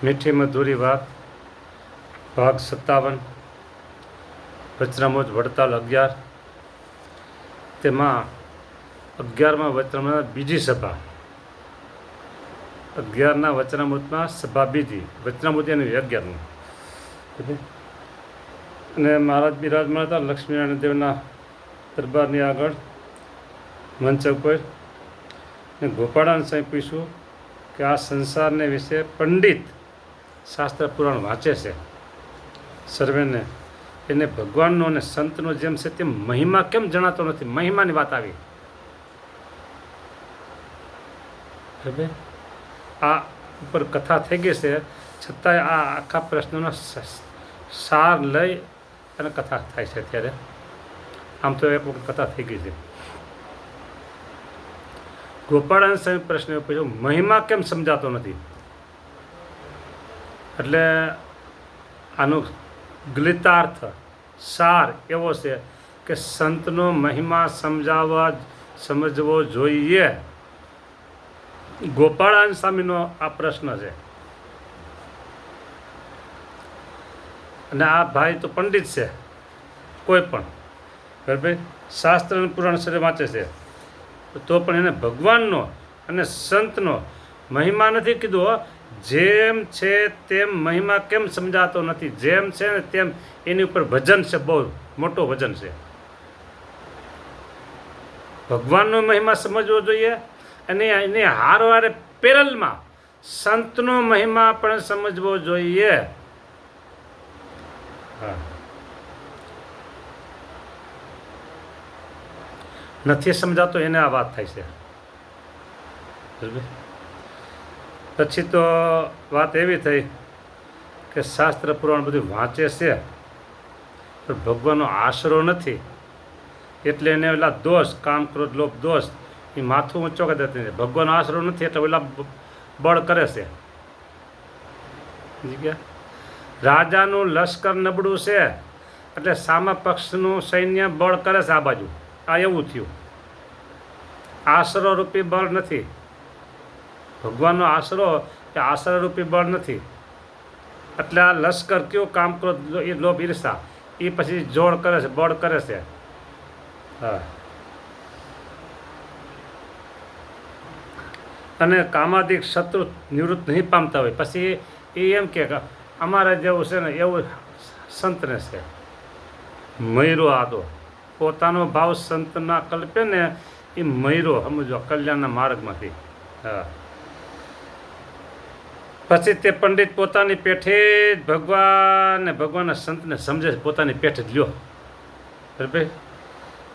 મીઠી મધુરી વાત ભાગ 57 વચનામૃત વડતાલ 11 તેમાં 11માં વચનામૃતમાં બીજી સભા 11ના વચનામૃતમાં સભા બીજી વચનામૃત એનું 11નું અને મહારાજ બિરાજમાન હતા લક્ષ્મીનારાયણ દેવના દરબારની આગળ મંચ ઉપર ને ગોપાળાન સાહેબ પૂછ્યું કે આ સંસારને વિશે પંડિત શાસ્ત્ર પુરાણ વાંચે છે સર્વેને એને ભગવાનનો અને સંતનો જેમ છે તેમ મહિમા કેમ જણાતો નથી? મહિમાની વાત આવી. બરાબર, આ ઉપર કથા થઈ ગઈ છે છતાંય આ આખા પ્રશ્નોનો સાર લઈ અને કથા થાય છે અત્યારે. આમ તો એક વખત કથા થઈ ગઈ છે. ગોપાળાન સાહેબ પ્રશ્ન પૂછ્યો મહિમા કેમ સમજાતો નથી? એટલે આનું ગલિતાર્થ સાર એવો છે કે સંતનો મહિમા સમજવો જોઈએ. ગોપાળાન સ્વામીનો આ પ્રશ્ન છે. અને આ ભાઈ તો પંડિત છે, કોઈ પણ બરાબર શાસ્ત્ર અને પુરાણ સરે વાંચે છે તો પણ એને ભગવાનનો અને સંતનો મહિમા નથી કીધો. જેમ છે તેમ મહિમા કેમ સમજાતો નથી? જેમ છે ને તેમ એની ઉપર વજન છે, બહુ મોટો વજન છે. ભગવાનનો મહિમા સમજવો જોઈએ અને એને હારવારે પેરલમાં સંતનો મહિમા પણ સમજવો જોઈએ. હા, નથી સમજાતો એને આ વાત થાય છે. બરાબર, પછી તો વાત એવી થઈ કે શાસ્ત્ર પુરાણ બધું વાંચે છે પણ ભગવાનનો આશરો નથી એટલે એને ઓલા દોષ કામ ક્રોધ લોભ દોષ એ માથું ઊંચો કરી દેતી નથી. ભગવાનનો આશરો નથી એટલે ઓલા બળ કરે છે. રાજાનું લશ્કર નબળું છે એટલે સામા પક્ષનું સૈન્ય બળ કરે છે. આ બાજુ આ એવું થયું. આશરો રૂપી બળ નથી. ભગવાનનો આશરો એ આશરો રૂપી બળ નથી. એટલે આ લશ્કર કયો કામ ક્રોધ એ લોભ ઈર્ષા એ પછી જોડ કરે છે, બળ કરે છે. હા, અને કામાદિક શત્રુ નિવૃત્ત નહીં પામતા હોય પછી એ એમ કે અમારે જેવું છે ને એવું સંતને છે. મયરો આદો પોતાનો ભાવ સંતના કલ્પે ને એ મયરો સમજો કલ્યાણના માર્ગમાંથી. હા, પછી તે પંડિત પોતાની પેઠે જ ભગવાન ને ભગવાનના સંતને સમજે છે. પોતાની પેઠે જ લ્યો. બરાબર,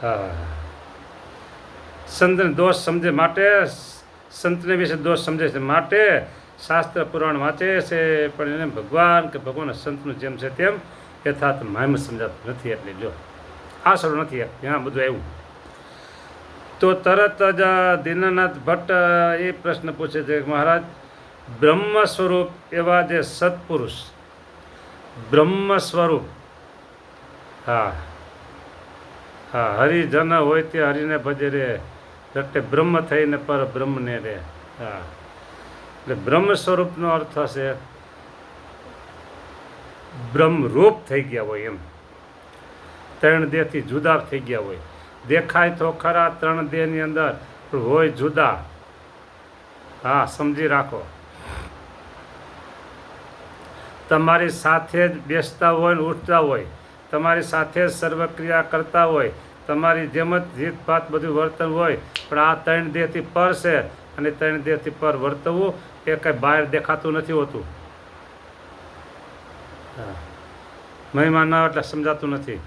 હા, સંતને દોષ સમજે માટે સંતને વિશે દોષ સમજે છે માટે શાસ્ત્ર પુરાણ વાંચે છે પણ એને ભગવાન કે ભગવાનના સંતનું જેમ છે તેમ યથાર્થ મહિમા સમજાતું નથી. એટલે લ્યો આશરો નથી. ત્યાં બધું આવ્યું તો તરત જ દીનનાથ ભટ્ટ એ પ્રશ્ન પૂછે છે કે મહારાજ બ્રહ્મ સ્વરૂપ એવા જે સત્પુરુષ બ્રહ્મ સ્વરૂપ, હા હા, હરિજન હોય તે હરિને ભજે રે રટ્ટે બ્રહ્મ થઈને પર બ્રહ્મને રે. હા, એટલે બ્રહ્મ સ્વરૂપનો અર્થ છે બ્રહ્મરૂપ થઈ ગયા હોય એમ. ત્રણ દેહથી જુદા થઈ ગયા હોય. દેખાય તો ખરા ત્રણ દેહની અંદર પણ હોય જુદા. હા, સમજી રાખો. તમારી સાથે જ બેસતા હોય ને ઉઠતા હોય, તમારી સાથે જ સર્વક્રિયા કરતા હોય, તમારી જેમ જ રીતભાત બધું વર્તન હોય પણ આ ત્રણ દેહથી પર છે અને ત્રણ દેહથી પર વર્તવું એ કંઈ બહાર દેખાતું નથી હોતું. હા, મહિમા ન એટલે સમજાતું નથી.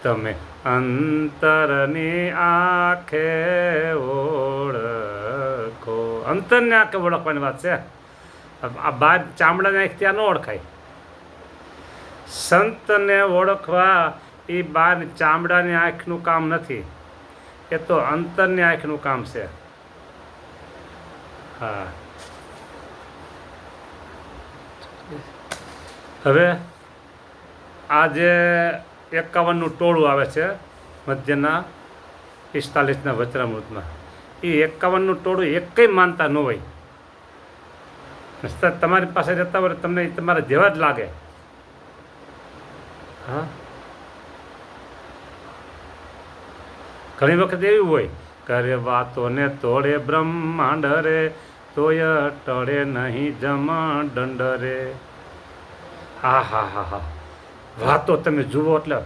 તમે અંતરની આંખે ઓળખો. અંતરની આંખે ઓળખવાની વાત છે. આ બહાર ચામડાની આંખ ત્યાં ન ઓળખાય. સંતને ઓળખવા એ બહાર ચામડાની આંખનું કામ નથી, એ તો અંતરની આંખનું કામ છે. હા, હવે આ જે 51નું ટોળું આવે છે મધ્યના 45ના વચનામૃતમાં, એ 51નું ટોળું એકેય માનતા ન હોય. સતત તમારી પાસે રહેતા હોય તમને એ તમારા જેવા જ લાગે. હા, ઘણી વખત એવી હોય, કરે વાતો ને તોડે બ્રહ્માંડ રે, તોય ટળે નહીં જમદંડ રે. હા હા હા હા, વાતો તમે જુઓ એટલે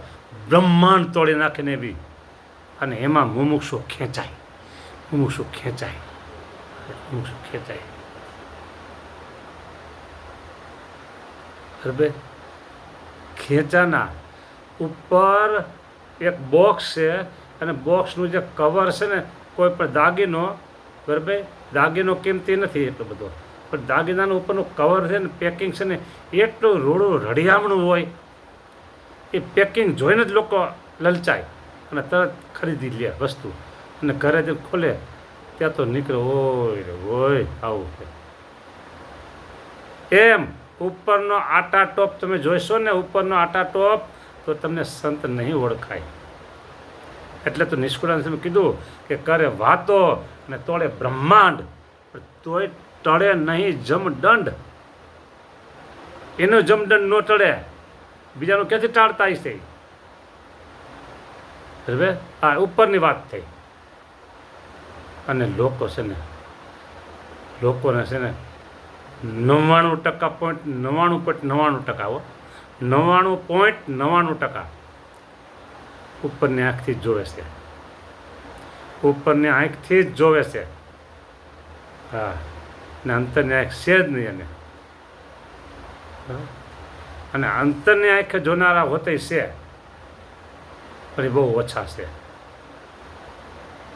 બ્રહ્માંડ તોડી નાખીને એવી, અને એમાં મુમુક્ષુ ખેંચાય, મુમુક્ષુ ખેંચાય, મુમુક્ષુ ખેંચાય. બરાબર, ખેંચાના ઉપર એક બોક્સ છે, અને બોક્સનું જે કવર છે ને, કોઈ પણ દાગીનો, બરાબર, દાગીનો કિંમતી નથી એટલો બધો, પણ દાગીનાનું ઉપરનું કવર છે ને, પેકિંગ છે ને, એટલું રૂડું રડિયામણું હોય, એ પેકિંગ જોઈને જ લોકો લલચાય અને તરત ખરીદી લે વસ્તુ, અને ઘરે જે ખોલે ત્યાં તો નીકળે હોય રે હોય આવું છે. એમ ઉપરનો આટા ટોપ તમે જોઈશો ને, ઉપરનો આટા ટોપ, તો તમને સંત નહીં ઓળખાય. એટલે તો નિષ્કુળાનંદ કીધું કે કરે વાતો ને તોડે બ્રહ્માંડ, તોય ટળે નહીં જમદંડ. એનો જમદંડ ન ટળે, બીજાનું ક્યાંથી ટાળતા હશે? બરાબર, આ ઉપરની વાત થઈ. અને લોકો છે ને, લોકોને છે ને 99.99% 99.99% ઉપરની આંખથી જ જોવે છે, ઉપરની આંખથી જ જોવે છે. હા, ને અંતરની આંખ છે જ નહીં એને. અને અંતરની આંખે જોનારા હોતે છે, પણ એ બહુ ઓછા છે,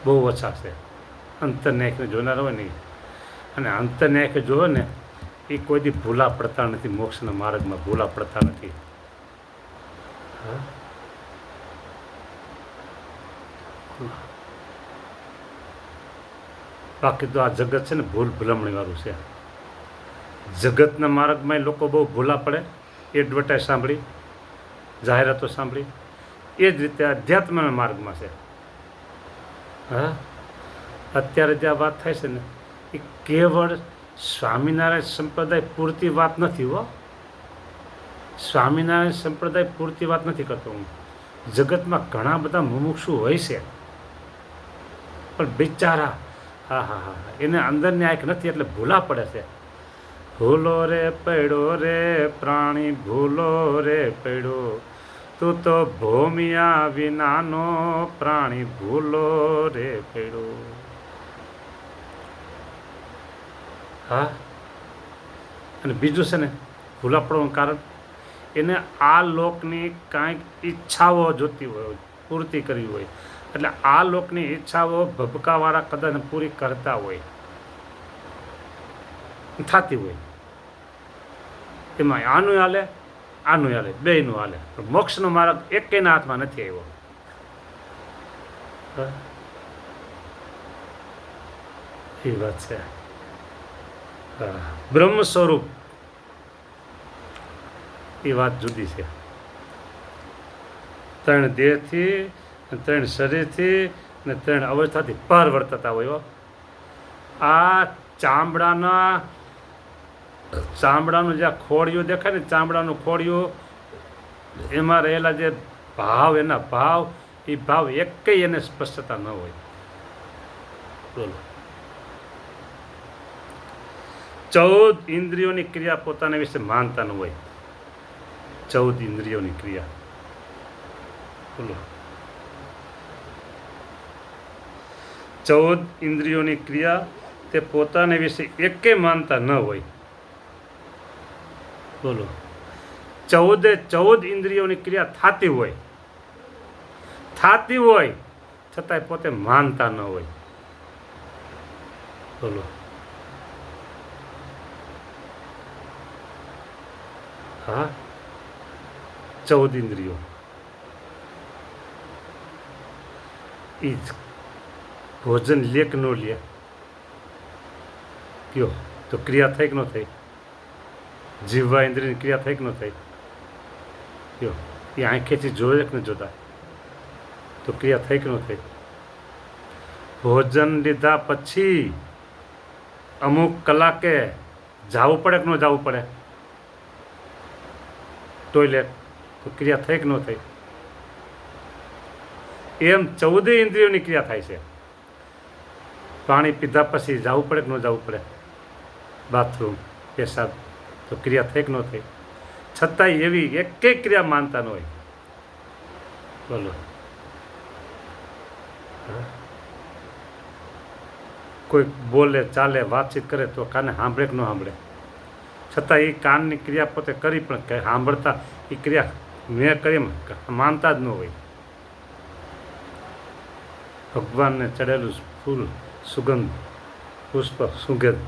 બહુ ઓછા છે. અંતરની આંખને જોનારા હોય ને, અને અંતરની આંખે જોવે ને, એ કોઈ દી ભૂલા પડતા નથી, મોક્ષના માર્ગમાં ભૂલા પડતા નથી. હા, બાકી તો આ જગત છે ને ભૂલ ભૂલમણી વાળું છે. જગતના માર્ગમાં લોકો બહુ ભૂલા પડે, એડવર્ટાઈઝ સાંભળી, જાહેરાતો સાંભળી. એ જ રીતે અધ્યાત્મના માર્ગમાં છે. હા, અત્યારે જે આ વાત થાય છે ને, એ કેવળ સ્વામિનારાયણ સંપ્રદાય પૂરતી વાત નથી હો. સ્વામિનારાયણ સંપ્રદાય પૂરતી વાત નથી કરતો હું. જગતમાં ઘણા બધા મુમુક્ષુ હોય છે, પણ બિચારા હા હા હા એને અંદરની આંખ નથી, એટલે ભૂલા પડે છે. ભૂલો રે પડ્યો રે પ્રાણી, ભૂલો રે પડ્યો, તું તો ભૂમિયા વિનાનો પ્રાણી, ભૂલો રે પડ્યો. હા, અને બીજું છે ને ભૂલા પડવાનું કારણ, એને આ લોકની કાંઈક ઈચ્છાઓ જોતી હોય, પૂર્તિ કરવી હોય, એટલે આ લોકની ઈચ્છાઓ ભબકાવાળા કદાચ પૂરી કરતા હોય, થતી હોય. એમાં આનું હાલે, આનું હાલે, બેયનું હાલે. મોક્ષનો માર્ગ એકેયના હાથમાં નથી આવ્યો. એ વાત છે. બ્રહ્મ સ્વરૂપ એ વાત જુદી છે. 3 દેહથી, 3 શરીરથી ને 3 અવસ્થાથી પર વર્તતા હોય. આ ચામડાનું જે ખોડિયું દેખાય ને, ચામડાનું ખોડિયું, એમાં રહેલા જે ભાવ, એના ભાવ, એ ભાવ એકેય એને સ્પષ્ટતા ન હોય. બોલો, 14 ઇન્દ્રિયોની ક્રિયા પોતાના વિશે માનતા ન હોય. 14 ઇન્દ્રિયોની ક્રિયા, બોલો, 14 ઇન્દ્રિયોની ક્રિયા તે પોતાના વિશે એકે માનતા ન હોય. બોલો, 14 ઇન્દ્રિયોની ક્રિયા થતી હોય, છતાંય પોતે માનતા ન હોય. બોલો, હા, 14 ઇન્દ્રિયો એ ભોજન લે કે ન લે, કયો તો ક્રિયા થઈ કે ન થઈ? જીવવા ઇન્દ્રિયની ક્રિયા થઈ કે ન થઈ? કયો એ આંખેથી જોયે કે ન જોતા, તો ક્રિયા થઈ કે ન થઈ? ભોજન લીધા પછી અમુક કલાકે જવું પડે કે ન જવું પડે? ટોયલેટ તો ક્રિયા થઈ કે ન થઈ? એમ 14 ઇન્દ્રિયોની ક્રિયા થાય છે. પાણી પીધા પછી જવું પડે કે ન જવું પડે? બાથરૂમ, પેશાબ તો ક્રિયા થઈ કે ન થઈ? છતાંય એવી એકેય ક્રિયા માનતા ન હોય. બોલો, કોઈ બોલે ચાલે વાતચીત કરે તો કાને સાંભળે કે ન સાંભળે? છતાં એ કાનની ક્રિયા પોતે કરી પણ સાંભળતા એ ક્રિયા મેં કરી માનતા જ ન હોય. ભગવાનને ચડેલું ફૂલ, સુગંધ, પુષ્પ, સુગંધ,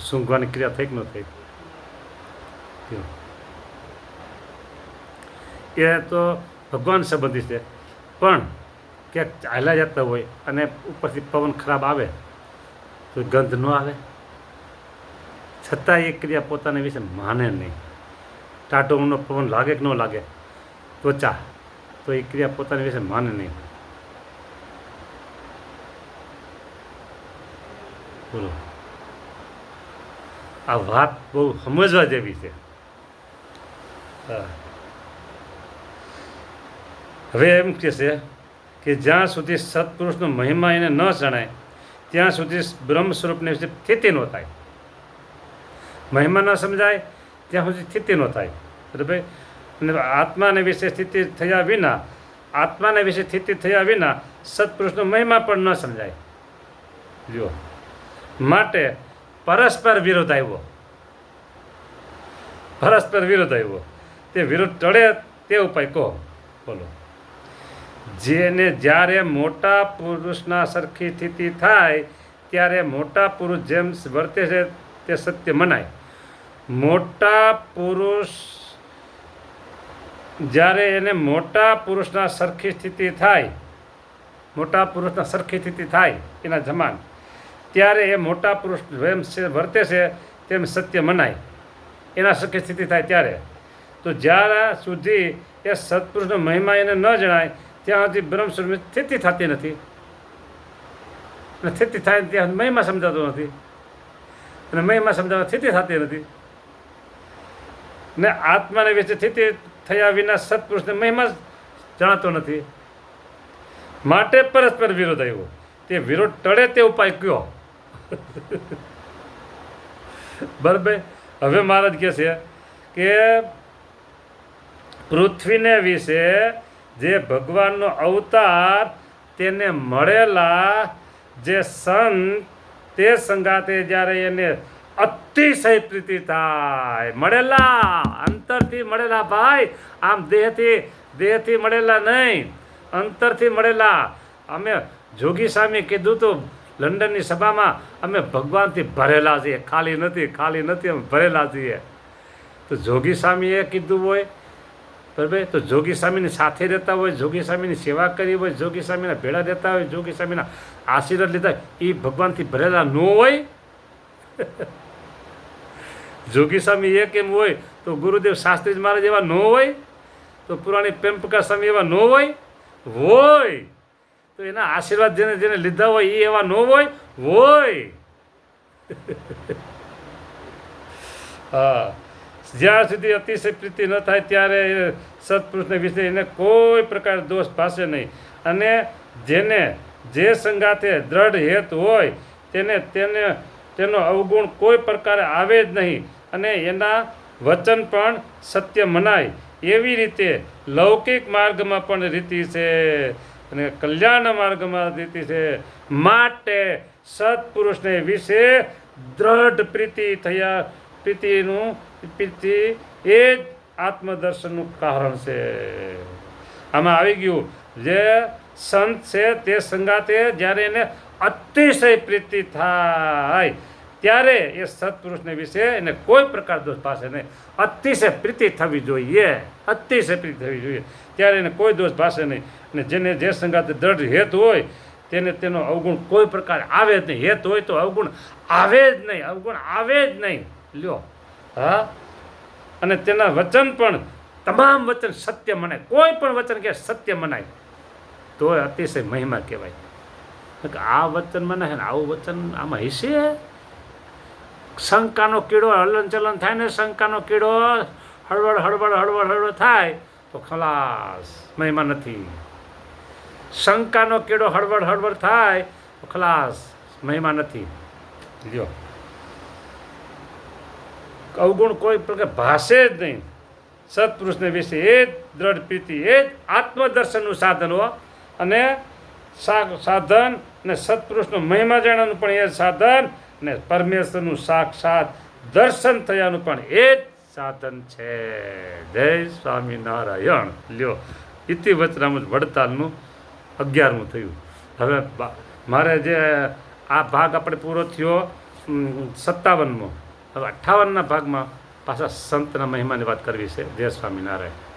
સૂંઘવાની ક્રિયા થઈ કે ન થઈ? એ તો ભગવાન સંબંધી છે. પણ ક્યાંક ચાલ્યા જતા હોય અને ઉપરથી પવન ખરાબ આવે તો ગંધ ન આવે, છતાં એ ક્રિયા પોતાના વિશે માને નહીં. ટાટોનો પવન લાગે કે ન લાગે ત્વચા, તો એ ક્રિયા પોતાના વિશે માને નહીં. બોલો, આ વાત બહુ સમજવા જેવી છે. હવે એમ કહે છે કે જ્યાં સુધી સત્પુરુષનો મહિમા એને ન જણાય ત્યાં સુધી બ્રહ્મ સ્વરૂપની વિશે સ્થિતિ ન થાય. મહિમા ન સમજાય ત્યાં સુધી સ્થિતિ ન થાય. બરાબર? અને આત્માને વિશે સ્થિતિ થયા વિના, આત્માને વિશે સ્થિતિ થયા વિના સત્પુરુષનો મહિમા પણ ન સમજાય. જો માટે પરસ્પર વિરોધ આવ્યો. પરસ્પર વિરોધ આવ્યો. તે વિરોધ ટળે તે ઉપાય કહો. બોલો, જેને જ્યારે મોટા પુરુષના સરખી સ્થિતિ થાય ત્યારે મોટા પુરુષ જેમ વર્તે છે તે સત્ય મનાય. મોટા પુરુષ જ્યારે એને મોટા પુરુષના સરખી સ્થિતિ થાય, મોટા પુરુષના સરખી સ્થિતિ થાય એના જમાન, ત્યારે એ મોટા પુરુષ જેમ વર્તે છે તેમ સત્ય મનાય. એના સરખી સ્થિતિ થાય ત્યારે. તો જ્યાં સુધી એ સત્પુરુષનો મહિમા એને ન જણાય ત્યાં સુધી બ્રહ્મ સ્વરૂપની સ્થિતિ થતી નથી. અને સ્થિતિ થાય ત્યાં મહિમા સમજાતો નથી, અને મહિમા સમજાવવા સ્થિતિ થતી નથી. ને આત્માને વિશે સ્થિતિ થયા વિના સત્પુરુષને મહિમા જણાતો નથી. માટે પરસ્પર વિરોધ આવ્યો. તે વિરોધ ટળે તે ઉપાય કયો. બરાબર? હવે મહારાજ કહે છે કે પૃથ્વીને વિશે જે ભગવાનનો અવતાર તેને મળેલા જે સંત, તે સંગાતે જ્યારે એને અતિશય પ્રીતિ થાય, મળેલા અંતરથી મળેલા ભાઈ, આમ દેહથી મળેલા નહીં, અંતરથી મળેલા. અમે જોગી સ્વામી કીધું તો લંડનની સભામાં, અમે ભગવાનથી ભરેલા છીએ, ખાલી નથી અમે ભરેલા છીએ. તો જોગી સ્વામીએ કીધું હોય, બરાબર? તો જોગી સ્વામીની સાથે રહેતા હોય, જોગી સ્વામીની સેવા કરી હોય, જોગી સ્વામીના ભેળા રહેતા હોય, જોગી સ્વામીના આશીર્વાદ લીધા, એ ભગવાનથી ભરેલા ન હોય? જોગી સ્વામી એક એમ હોય તો ગુરુદેવ શાસ્ત્રીજી મહારાજ એવા ન હોય? તો પુરાણી પ્રેમ પ્રકાશ સ્વામી એવા ન હોય? તો એના આશીર્વાદ જેને લીધા હોય એ એવા ન હોય? હા, જ્યાં સુધી અતિશય પ્રીતિ ન થાય ત્યારે સત્પુરુષને વિશે એને કોઈ પ્રકાર દોષ ભાસે નહીં. અને જેને જે સંગાથે દ્રઢ હેત હોય તેનો અવગુણ કોઈ પ્રકારે આવે જ નહીં. અને એના વચન પણ સત્ય મનાય. એવી રીતે લૌકિક માર્ગમાં પણ રીતિ છે અને કલ્યાણ માર્ગમાં રીતિ છે. માટે સત્પુરુષને વિશે દ્રઢ પ્રીતિ એ જ આત્મદર્શનનું કારણ છે. આમાં આવી ગયું, જે સંત છે તે સંગાતે જ્યારે એને અતિશય પ્રીતિ થાય ત્યારે એ સત્પુરુષને વિશે એને કોઈ પ્રકાર દોષ પાસે નહીં. અતિશય પ્રીતિ થવી જોઈએ, અતિશય પ્રીતિ થવી જોઈએ, ત્યારે એને કોઈ દોષ ભાષે નહીં. અને જેને જે સંગાતે દ્રઢ હેત હોય તેનો અવગુણ કોઈ પ્રકાર આવે જ નહીં. હેત હોય તો અવગુણ આવે જ નહીં. લ્યો, હા. અને તેના વચન પણ તમામ વચન સત્ય મનાય. કોઈ પણ વચન કે સત્ય મનાય તો અતિશય મહિમા કહેવાય. આ વચન મનાય ને આવું વચન આમાં હશે? શંકાનો કીડો હલનચલન થાય ને, શંકાનો કીડો હળવળ હળવળ હળવળ હળવળ થાય તો ખલાસ, મહિમા નથી. શંકાનો કીડો હળવળ હળવળ થાય તો ખલાસ, મહિમા નથી. લ્યો, અવગુણ કોઈ પ્રકાર ભાષે જ નહીં. સત્પુરુષને વિશે એ જ દ્રઢ પ્રીતિ, એ જ આત્મદર્શનનું સાધન હો. અને સાધન ને સત્પુરુષનો મહિમા જાણવાનું પણ એ જ સાધન, ને પરમેશ્વરનું સાક્ષાત દર્શન થયાનું પણ એ જ સાધન છે. જય સ્વામિનારાયણ. લ્યો, ઇતિ વચનામૃત વડતાલનું 11મું થયું. હવે મારે જે આ ભાગ આપણે પૂરો થયો 57મો. હવે 58ના ભાગમાં પાછા સંતના મહિમાની વાત કરવી છે. જય સ્વામિનારાયણ.